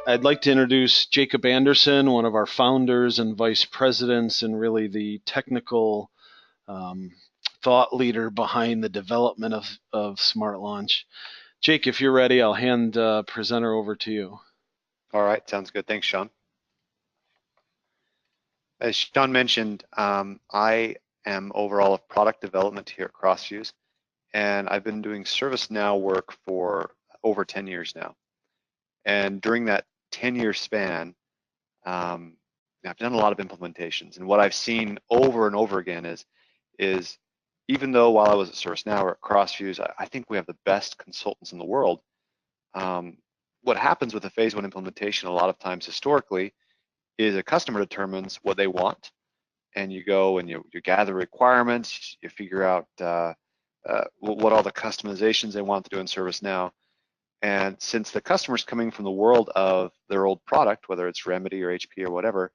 I'd like to introduce Jacob Anderson, one of our founders and vice presidents, and really the technical um, thought leader behind the development of Smart Launch. Jake, if you're ready, I'll hand presenter over to you. All right, sounds good. Thanks, Sean. As Sean mentioned, I am overall of product development here at Crossfuze, and I've been doing ServiceNow work for over 10 years now. And during that 10-year span, I've done a lot of implementations. And what I've seen over and over again is even though while I was at ServiceNow or at Crossfuze, I think we have the best consultants in the world. What happens with a phase one implementation a lot of times historically is a customer determines what they want, and you go and you gather requirements, you figure out what all the customizations they want to do in ServiceNow. And since the customer's coming from the world of their old product, whether it's Remedy or HP or whatever,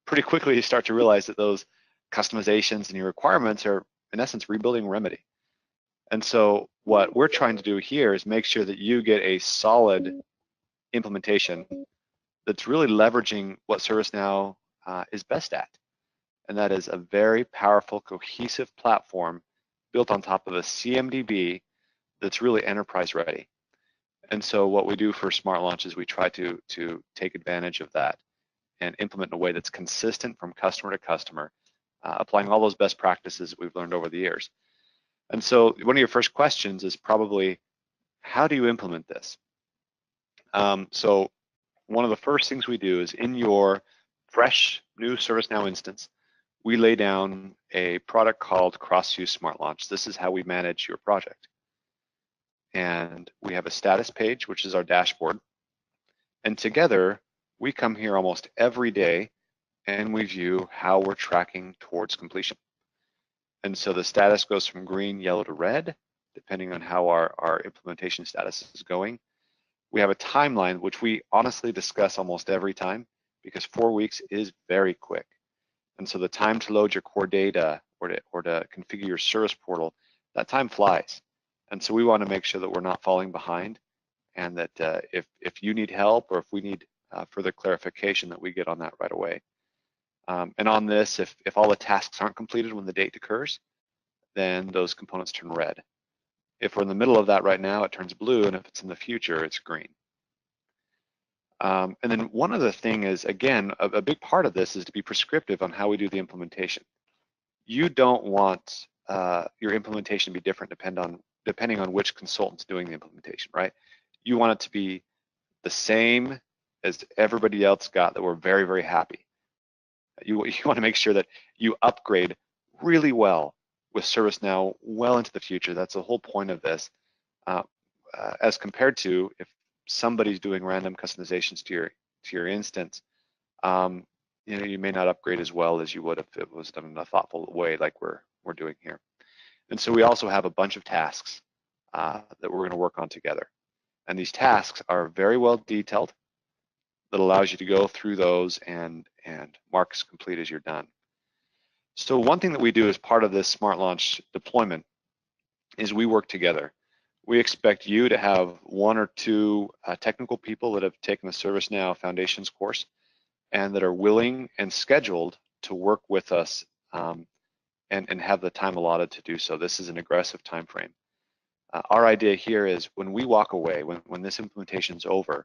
pretty quickly you start to realize that those customizations and your requirements are in essence rebuilding Remedy. And so what we're trying to do here is make sure that you get a solid implementation that's really leveraging what ServiceNow is best at. And that is a very powerful, cohesive platform built on top of a CMDB that's really enterprise ready. And so what we do for Smart Launch is we try to take advantage of that and implement in a way that's consistent from customer to customer, applying all those best practices that we've learned over the years. And so one of your first questions is probably, how do you implement this? So one of the first things we do is in your fresh new ServiceNow instance, we lay down a product called Crossfuze Smart Launch. This is how we manage your project. And we have a status page, which is our dashboard. And together, we come here almost every day and we view how we're tracking towards completion. And so the status goes from green, yellow to red, depending on how our implementation status is going. We have a timeline, which we honestly discuss almost every time because 4 weeks is very quick. And so the time to load your core data or to configure your service portal, that time flies. And so we want to make sure that we're not falling behind, and that if you need help or if we need further clarification, that we get on that right away. And on this, if all the tasks aren't completed when the date occurs, then those components turn red. If we're in the middle of that right now, it turns blue, and if it's in the future, it's green. And then one other thing is, again, a big part of this is to be prescriptive on how we do the implementation. You don't want your implementation to be different depending on which consultant's doing the implementation, right? You want it to be the same as everybody else got that we're very, very happy. You want to make sure that you upgrade really well with ServiceNow well into the future. That's the whole point of this. As compared to if somebody's doing random customizations to your instance, you may not upgrade as well as you would if it was done in a thoughtful way like we're doing here. And so we also have a bunch of tasks that we're going to work on together. And these tasks are very well detailed that allows you to go through those and mark as complete as you're done. So one thing that we do as part of this Smart Launch deployment is we work together. We expect you to have 1 or 2 technical people that have taken the ServiceNow Foundations course and that are willing and scheduled to work with us and have the time allotted to do so. This is an aggressive time frame. Our idea here is when we walk away, when this implementation is over,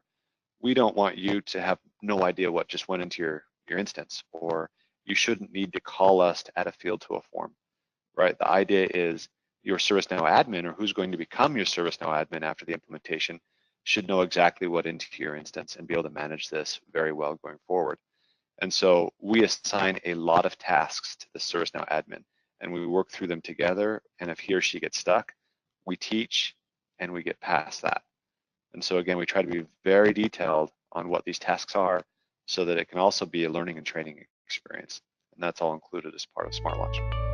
we don't want you to have no idea what just went into your instance, or you shouldn't need to call us to add a field to a form, right? The idea is your ServiceNow admin, or who's going to become your ServiceNow admin after the implementation, should know exactly what into your instance and be able to manage this very well going forward. And so we assign a lot of tasks to the ServiceNow admin, and we work through them together, and if he or she gets stuck, we teach and we get past that. And so again, we try to be very detailed on what these tasks are so that it can also be a learning and training experience. And that's all included as part of Smart Launch.